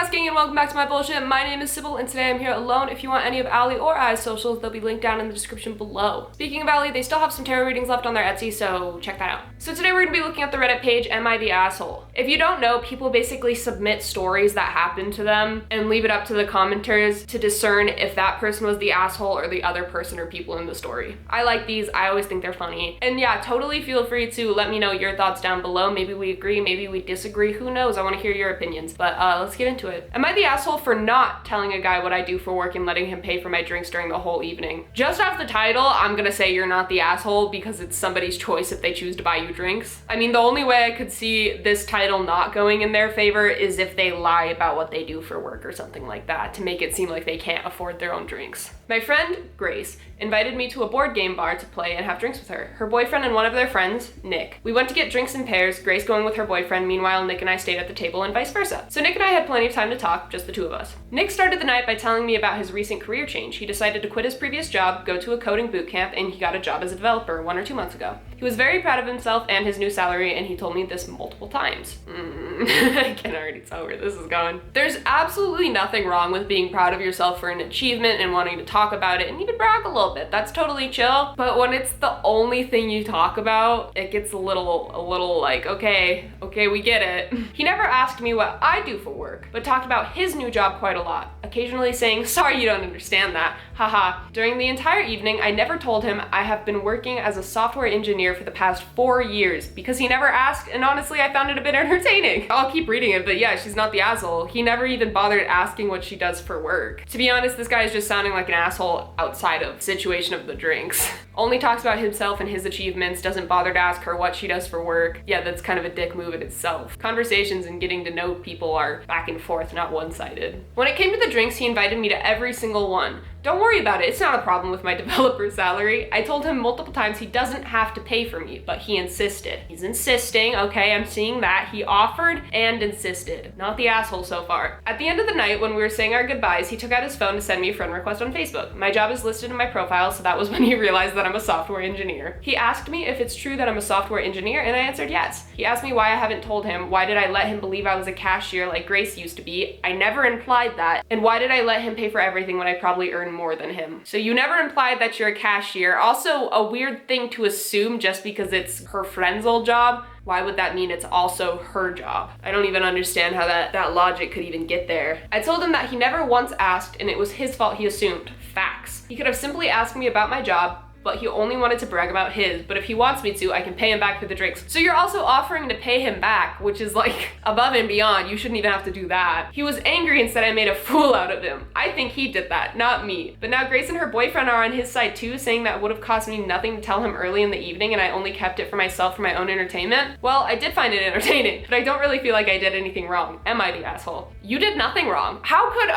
ass gang and welcome back to my bullshit. My name is Sybil and today I'm here alone. If you want any of Allie or I's socials, they'll be linked down in the description below. Speaking of Allie, they still have some tarot readings left on their Etsy, so check that out. So today we're gonna be looking at the Reddit page, Am I the Asshole? If you don't know, people basically submit stories that happen to them and leave it up to the commenters to discern if that person was the asshole or the other person or people in the story. I like these, I always think they're funny. And yeah, totally feel free to let me know your thoughts down below. Maybe we agree, maybe we disagree, who knows? I wanna hear your opinions, but let's get into it. Am I the asshole for not telling a guy what I do for work and letting him pay for my drinks during the whole evening? Just off the title, I'm gonna say you're not the asshole because it's somebody's choice if they choose to buy you drinks. I mean, the only way I could see this title not going in their favor is if they lie about what they do for work or something like that to make it seem like they can't afford their own drinks. My friend, Grace, invited me to a board game bar to play and have drinks with her. Her boyfriend and one of their friends, Nick. We went to get drinks in pairs, Grace going with her boyfriend, meanwhile Nick and I stayed at the table and vice versa. So Nick and I had plenty of time to talk, just the two of us. Nick started the night by telling me about his recent career change. He decided to quit his previous job, go to a coding boot camp, and he got a job as a developer 1 or 2 months ago. He was very proud of himself and his new salary, and he told me this multiple times. I can already tell where this is going. There's absolutely nothing wrong with being proud of yourself for an achievement and wanting to talk about it and even brag a little bit. That's totally chill. But when it's the only thing you talk about, it gets a little like, okay, we get it. He never asked me what I do for work, but talked about his new job quite a lot, occasionally saying, sorry you don't understand that, haha. During the entire evening, I never told him I have been working as a software engineer for the past 4 years because he never asked, and honestly, I found it a bit entertaining. I'll keep reading it, but yeah, she's not the asshole. He never even bothered asking what she does for work. To be honest, this guy is just sounding like an asshole outside of the situation of the drinks. Only talks about himself and his achievements, doesn't bother to ask her what she does for work. Yeah, that's kind of a dick move in itself. Conversations and getting to know people are back and forth, not one-sided. When it came to the drinks, he invited me to every single one. Don't worry about it, it's not a problem with my developer salary. I told him multiple times he doesn't have to pay for me, but he insisted. He's insisting, okay, I'm seeing that. He offered and insisted. Not the asshole so far. At the end of the night, when we were saying our goodbyes, he took out his phone to send me a friend request on Facebook. My job is listed in my profile, so that was when he realized that I'm a software engineer. He asked me if it's true that I'm a software engineer, and I answered yes. He asked me why I haven't told him, why did I let him believe I was a cashier like Grace used to be? I never implied that. And why did I let him pay for everything when I probably earn more than him? So you never implied that you're a cashier. Also, a weird thing to assume just because it's her friend's old job. Why would that mean it's also her job? I don't even understand how that logic could even get there. I told him that he never once asked and it was his fault he assumed. Facts. He could have simply asked me about my job, but he only wanted to brag about his, but if he wants me to, I can pay him back for the drinks. So you're also offering to pay him back, which is like above and beyond. You shouldn't even have to do that. He was angry and said I made a fool out of him. I think he did that, not me. But now Grace and her boyfriend are on his side too, saying that it would have cost me nothing to tell him early in the evening and I only kept it for myself for my own entertainment. Well, I did find it entertaining, but I don't really feel like I did anything wrong. Am I the asshole? You did nothing wrong.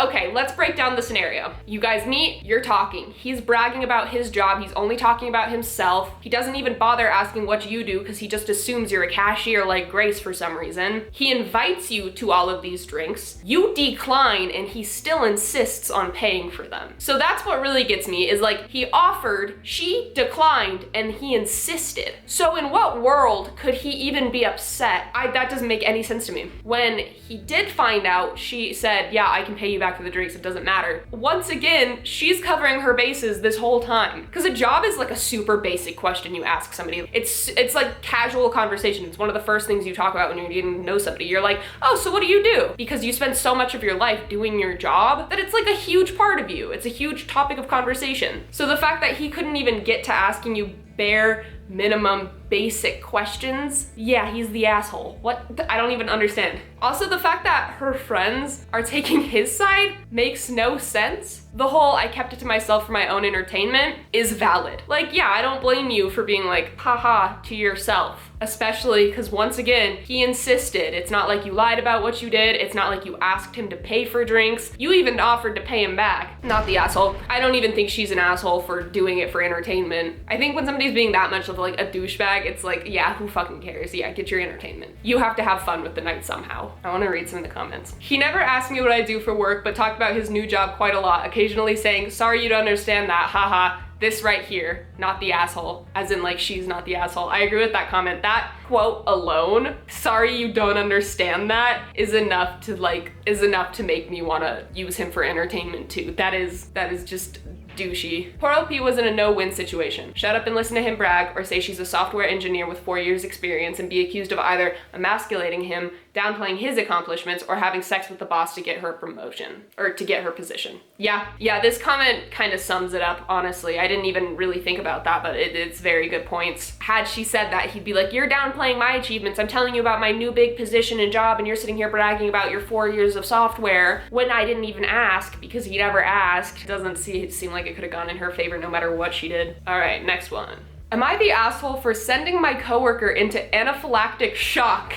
Okay, let's break down the scenario. You guys meet, you're talking. He's bragging about his job. He's only talking about himself. He doesn't even bother asking what you do because he just assumes you're a cashier like Grace for some reason. He invites you to all of these drinks. You decline and he still insists on paying for them. So that's what really gets me is like he offered, she declined, and he insisted. So in what world could he even be upset? That doesn't make any sense to me. When he did find out, she said, yeah, I can pay you back for the drinks, it doesn't matter. Once again, she's covering her bases this whole time. Because a job is like a super basic question you ask somebody. It's like casual conversation. It's one of the first things you talk about when you're getting to know somebody. You're like, oh, so what do you do? Because you spend so much of your life doing your job that it's like a huge part of you. It's a huge topic of conversation. So the fact that he couldn't even get to asking you bare minimum basic questions, yeah, he's the asshole. What? I don't even understand. Also, the fact that her friends are taking his side makes no sense. The whole I kept it to myself for my own entertainment is valid. Like, yeah, I don't blame you for being like, haha, to yourself. Especially because once again, he insisted. It's not like you lied about what you did. It's not like you asked him to pay for drinks. You even offered to pay him back. Not the asshole. I don't even think she's an asshole for doing it for entertainment. I think when somebody's being that much of like a douchebag, it's like, yeah, who fucking cares? Yeah, get your entertainment. You have to have fun with the night somehow. I want to read some of the comments. He never asked me what I do for work, but talked about his new job quite a lot, occasionally saying, sorry you don't understand that, haha. this right here, not the asshole, as in like she's not the asshole. I agree with that comment. That quote alone, sorry you don't understand that, is enough to make me wanna use him for entertainment too. That is just douchey. Poor LP was in a no-win situation. Shut up and listen to him brag, or say she's a software engineer with 4 years experience and be accused of either emasculating him, downplaying his accomplishments, or having sex with the boss to get her promotion, or to get her position. Yeah, this comment kind of sums it up, honestly. I didn't even really think about that, but it's very good points. Had she said that, he'd be like, you're downplaying my achievements. I'm telling you about my new big position and job, and you're sitting here bragging about your 4 years of software when I didn't even ask, because he never asked. Doesn't seem like it could have gone in her favor no matter what she did. All right, next one. Am I the asshole for sending my coworker into anaphylactic shock?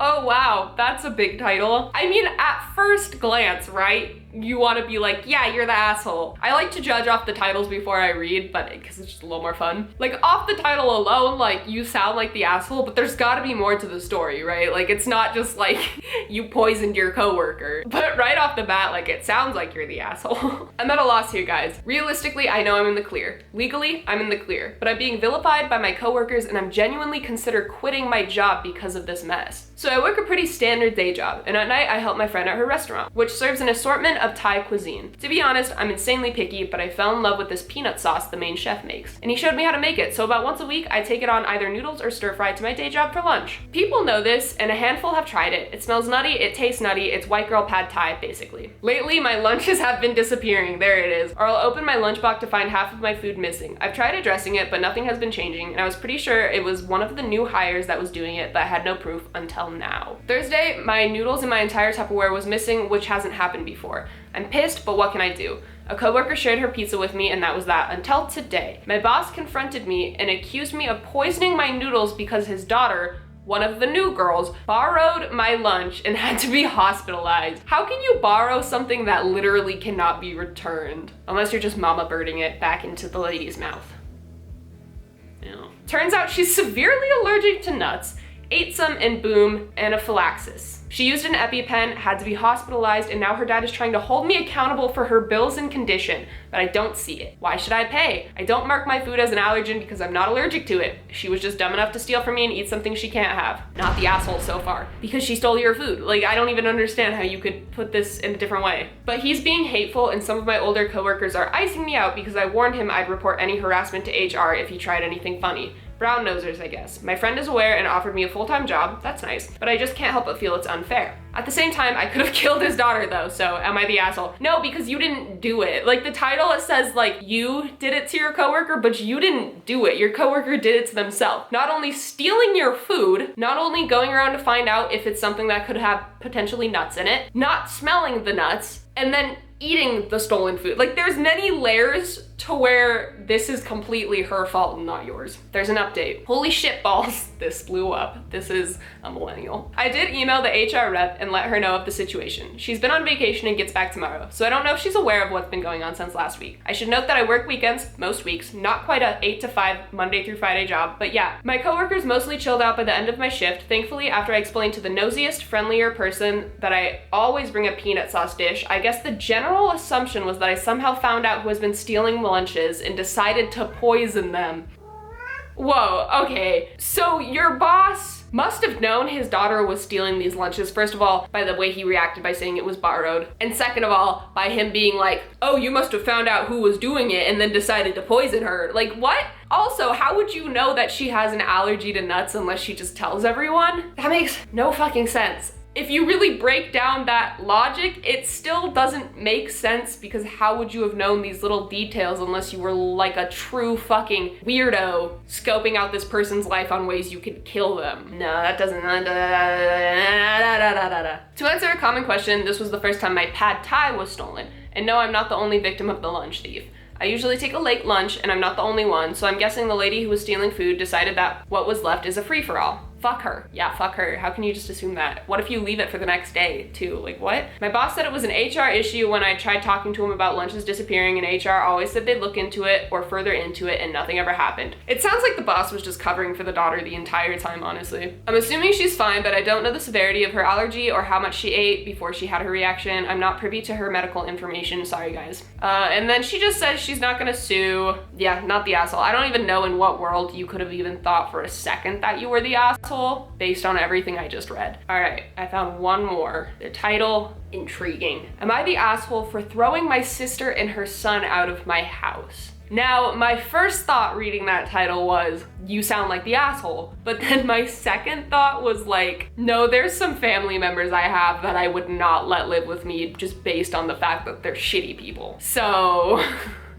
Oh wow, that's a big title. I mean, at first glance, right? You want to be like, yeah, you're the asshole. I like to judge off the titles before I read, but because it's just a little more fun. Like off the title alone, like you sound like the asshole, but there's gotta be more to the story, right? Like it's not just like you poisoned your coworker, but right off the bat, like it sounds like you're the asshole. I'm at a loss here, guys. Realistically, I know I'm in the clear. Legally, I'm in the clear, but I'm being vilified by my coworkers and I'm genuinely consider quitting my job because of this mess. So I work a pretty standard day job, and at night I help my friend at her restaurant, which serves an assortment of Thai cuisine. To be honest, I'm insanely picky, but I fell in love with this peanut sauce the main chef makes, and he showed me how to make it, so about once a week I take it on either noodles or stir fry to my day job for lunch. People know this, and a handful have tried it. It smells nutty, it tastes nutty, it's white girl pad Thai, basically. Lately, my lunches have been disappearing, there it is, or I'll open my lunchbox to find half of my food missing. I've tried addressing it, but nothing has been changing, and I was pretty sure it was one of the new hires that was doing it, but I had no proof until now. Thursday, my noodles and my entire Tupperware was missing, which hasn't happened before. I'm pissed, but what can I do? A coworker shared her pizza with me and that was that until today. My boss confronted me and accused me of poisoning my noodles because his daughter, one of the new girls, borrowed my lunch and had to be hospitalized. How can you borrow something that literally cannot be returned? Unless you're just mama birding it back into the lady's mouth. Yeah. Turns out she's severely allergic to nuts, ate some and boom, anaphylaxis. She used an EpiPen, had to be hospitalized, and now her dad is trying to hold me accountable for her bills and condition, but I don't see it. Why should I pay? I don't mark my food as an allergen because I'm not allergic to it. She was just dumb enough to steal from me and eat something she can't have. Not the asshole so far, because she stole your food. Like, I don't even understand how you could put this in a different way. But he's being hateful, and some of my older coworkers are icing me out because I warned him I'd report any harassment to HR if he tried anything funny. Brown nosers, I guess. My friend is aware and offered me a full-time job, that's nice, but I just can't help but feel it's unfair. At the same time, I could have killed his daughter though, so am I the asshole? No, because you didn't do it. Like the title, it says like you did it to your coworker, but you didn't do it. Your coworker did it to themselves. Not only stealing your food, not only going around to find out if it's something that could have potentially nuts in it, not smelling the nuts, and then eating the stolen food. Like there's many layers to where this is completely her fault and not yours. There's an update. Holy shit balls, this blew up. This is a millennial. I did email the HR rep and let her know of the situation. She's been on vacation and gets back tomorrow, so I don't know if she's aware of what's been going on since last week. I should note that I work weekends most weeks, not quite a 8 to 5 Monday through Friday job, but yeah. My coworkers mostly chilled out by the end of my shift, thankfully after I explained to the nosiest, friendlier person that I always bring a peanut sauce dish. I guess the general assumption was that I somehow found out who has been stealing lunches and decided to poison them. Whoa, okay. So your boss must have known his daughter was stealing these lunches, first of all, by the way he reacted by saying it was borrowed, and second of all, by him being like, oh, you must have found out who was doing it and then decided to poison her. Like, what? Also, how would you know that she has an allergy to nuts unless she just tells everyone? That makes no fucking sense. If you really break down that logic, it still doesn't make sense because how would you have known these little details unless you were like a true fucking weirdo scoping out this person's life on ways you could kill them? No, that doesn't. To answer a common question, this was the first time my pad Thai was stolen. And no, I'm not the only victim of the lunch thief. I usually take a late lunch and I'm not the only one, so I'm guessing the lady who was stealing food decided that what was left is a free-for-all. Fuck her. Yeah, fuck her. How can you just assume that? What if you leave it for the next day too? Like what? My boss said it was an HR issue when I tried talking to him about lunches disappearing, and HR always said they'd look into it or further into it, and nothing ever happened. It sounds like the boss was just covering for the daughter the entire time, honestly. I'm assuming she's fine, but I don't know the severity of her allergy or how much she ate before she had her reaction. I'm not privy to her medical information. Sorry, guys. And then she just says she's not gonna sue. Yeah, not the asshole. I don't even know in what world you could have even thought for a second that you were the asshole based on everything I just read. All right, I found one more. The title, intriguing. Am I the asshole for throwing my sister and her son out of my house? Now, my first thought reading that title was, you sound like the asshole. But then my second thought was like, no, there's some family members I have that I would not let live with me just based on the fact that they're shitty people. So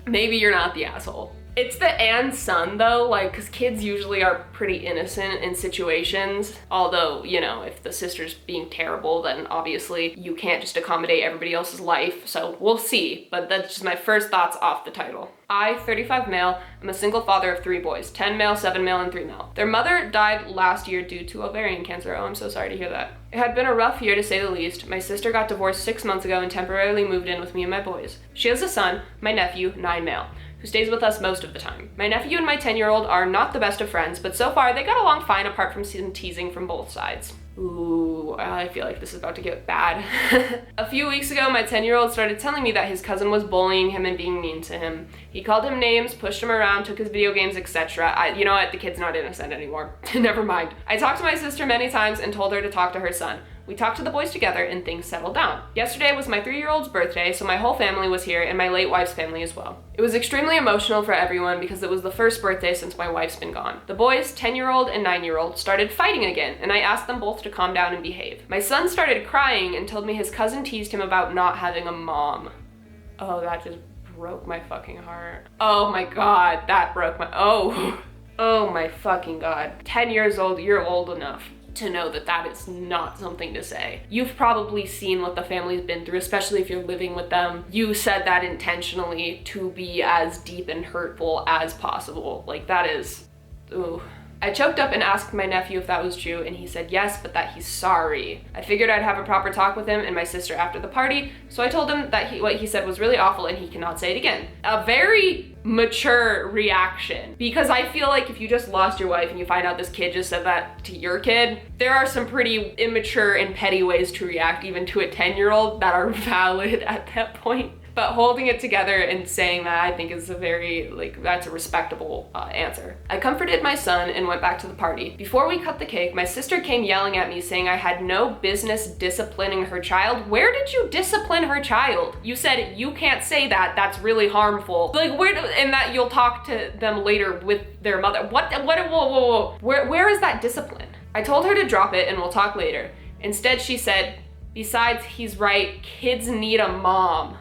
maybe you're not the asshole. It's the and son though, like, cause kids usually are pretty innocent in situations. Although, you know, if the sister's being terrible, then obviously you can't just accommodate everybody else's life. So we'll see, but that's just my first thoughts off the title. I, 35 male, am a single father of 3 boys, 10 male, 7 male, and 3 male. Their mother died last year due to ovarian cancer. Oh, I'm so sorry to hear that. It had been a rough year to say the least. My sister got divorced 6 months ago and temporarily moved in with me and my boys. She has a son, my nephew, 9 male, who stays with us most of the time. My nephew and my 10-year-old are not the best of friends, but so far they got along fine apart from some teasing from both sides. Ooh, I feel like this is about to get bad. A few weeks ago, my 10-year-old started telling me that his cousin was bullying him and being mean to him. He called him names, pushed him around, took his video games, etc. You know what? The kid's not innocent anymore. Never mind. I talked to my sister many times and told her to talk to her son. We talked to the boys together and things settled down. Yesterday was my 3-year-old's birthday, so my whole family was here and my late wife's family as well. It was extremely emotional for everyone because it was the first birthday since my wife's been gone. The boys, 10-year-old and 9-year-old, started fighting again, and I asked them both to calm down and behave. My son started crying and told me his cousin teased him about not having a mom. Oh, that just broke my fucking heart. Oh my god, that broke my, oh my fucking god. 10 years old, you're old enough to know that that is not something to say. You've probably seen what the family's been through, especially if you're living with them. You said that intentionally to be as deep and hurtful as possible. Like, that is, ooh. I choked up and asked my nephew if that was true, and he said yes, but that he's sorry. I figured I'd have a proper talk with him and my sister after the party, so I told him that what he said was really awful and he cannot say it again. A very mature reaction, because I feel like if you just lost your wife and you find out this kid just said that to your kid, there are some pretty immature and petty ways to react even to a 10-year-old that are valid at that point. But holding it together and saying that, I think is a very, like, that's a respectable answer. I comforted my son and went back to the party. Before we cut the cake, my sister came yelling at me saying I had no business disciplining her child. Where did you discipline her child? You said you can't say that, that's really harmful. Like, and that you'll talk to them later with their mother. Whoa. Where is that discipline? I told her to drop it and we'll talk later. Instead, she said, besides, he's right, kids need a mom.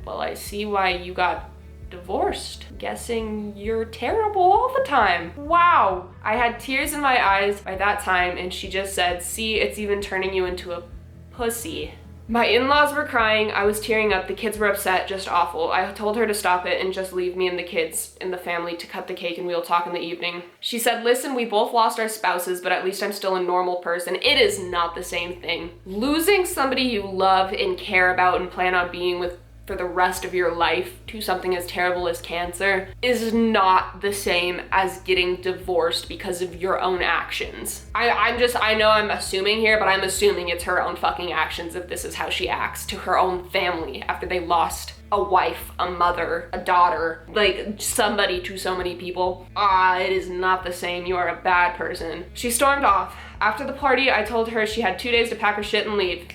Well, I see why you got divorced. Guessing you're terrible all the time. Wow. I had tears in my eyes by that time, and she just said, see, it's even turning you into a pussy. My in-laws were crying, I was tearing up, the kids were upset, just awful. I told her to stop it and just leave me and the kids and the family to cut the cake and we'll talk in the evening. She said, listen, we both lost our spouses, but at least I'm still a normal person. It is not the same thing. Losing somebody you love and care about and plan on being with for the rest of your life to something as terrible as cancer is not the same as getting divorced because of your own actions. I know I'm assuming here, but I'm assuming it's her own fucking actions if this is how she acts to her own family after they lost a wife, a mother, a daughter, like somebody to so many people. It is not the same. You are a bad person. She stormed off. After the party, I told her she had 2 days to pack her shit and leave.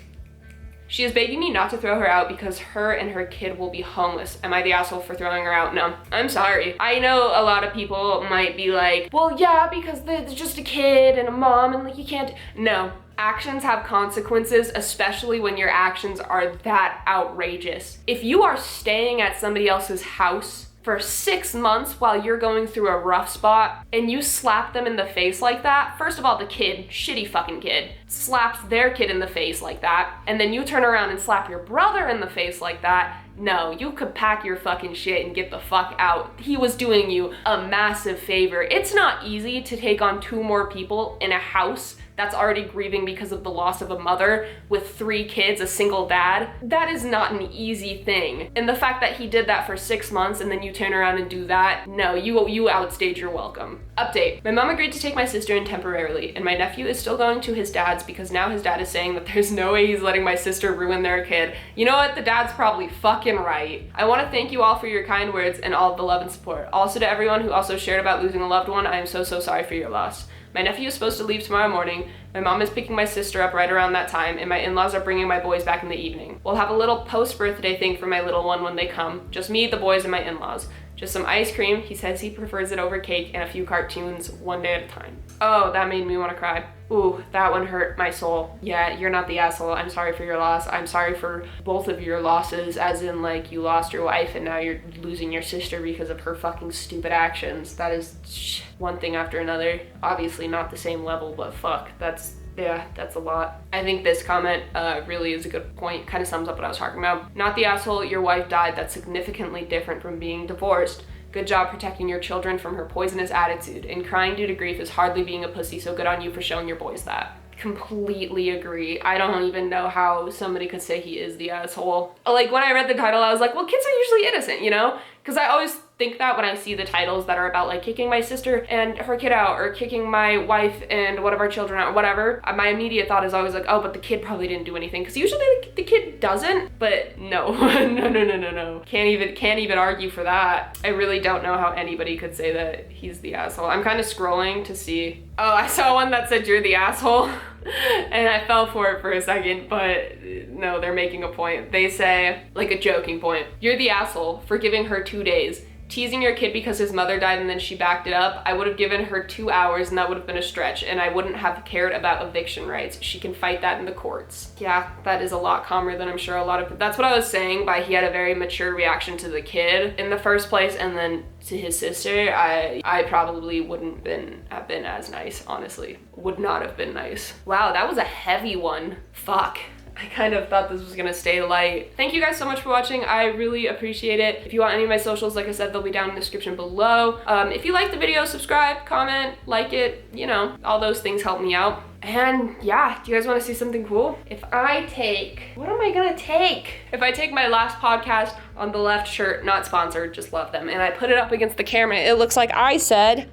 She is begging me not to throw her out because her and her kid will be homeless. Am I the asshole for throwing her out? No, I'm sorry. I know a lot of people might be like, well, yeah, because there's just a kid and a mom and like you can't. No, actions have consequences, especially when your actions are that outrageous. If you are staying at somebody else's house for 6 months while you're going through a rough spot and you slap them in the face like that. First of all, the kid, shitty fucking kid, slaps their kid in the face like that, and then you turn around and slap your brother in the face like that. No, you could pack your fucking shit and get the fuck out. He was doing you a massive favor. It's not easy to take on 2 more people in a house that's already grieving because of the loss of a mother with 3 kids, a single dad. That is not an easy thing. And the fact that he did that for 6 months and then you turn around and do that, no, you outstayed your welcome. Update. My mom agreed to take my sister in temporarily, and my nephew is still going to his dad's because now his dad is saying that there's no way he's letting my sister ruin their kid. You know what? The dad's probably fucking right. I want to thank you all for your kind words and all of the love and support. Also to everyone who also shared about losing a loved one, I am so sorry for your loss. My nephew is supposed to leave tomorrow morning, my mom is picking my sister up right around that time, and my in-laws are bringing my boys back in the evening. We'll have a little post-birthday thing for my little one when they come. Just me, the boys, and my in-laws. Just some ice cream, he says he prefers it over cake, and a few cartoons, one day at a time. Oh, that made me want to cry. Ooh, that one hurt my soul. Yeah, you're not the asshole. I'm sorry for your loss. I'm sorry for both of your losses, as in, like, you lost your wife and now you're losing your sister because of her fucking stupid actions. That is one thing after another. Obviously not the same level, but fuck, that's a lot. I think this comment really is a good point, kind of sums up what I was talking about. Not the asshole, your wife died. That's significantly different from being divorced. Good job protecting your children from her poisonous attitude. And crying due to grief is hardly being a pussy, so good on you for showing your boys that. Completely agree. I don't even know how somebody could say he is the asshole. Like, when I read the title, I was like, well, kids are usually innocent, you know? Because I always think that when I see the titles that are about, like, kicking my sister and her kid out, or kicking my wife and one of our children out, or whatever, my immediate thought is always like, oh, but the kid probably didn't do anything, because usually the kid doesn't. But no. No. Can't even argue for that. I really don't know how anybody could say that he's the asshole. I'm kind of scrolling to see. Oh, I saw one that said you're the asshole. And I fell for it for a second, but no, they're making a point. They say, like a joking point, you're the asshole for giving her 2 days. Teasing your kid because his mother died and then she backed it up. I would have given her 2 hours and that would have been a stretch, and I wouldn't have cared about eviction rights. She can fight that in the courts. Yeah, that is a lot calmer than I'm sure a lot of, that's what I was saying by he had a very mature reaction to the kid in the first place, and then to his sister, I probably wouldn't have been as nice, honestly. Would not have been nice. Wow, that was a heavy one. Fuck. I kind of thought this was gonna stay light. Thank you guys so much for watching. I really appreciate it. If you want any of my socials, like I said, they'll be down in the description below. If you like the video, subscribe, comment, like it, you know, all those things help me out. And yeah, do you guys want to see something cool? If I take, what am I gonna take? If I take my last podcast on the left shirt, not sponsored, just love them, and I put it up against the camera, it looks like I said,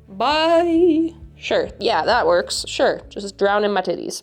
bye. Sure, yeah, that works. Sure, just drown in my titties.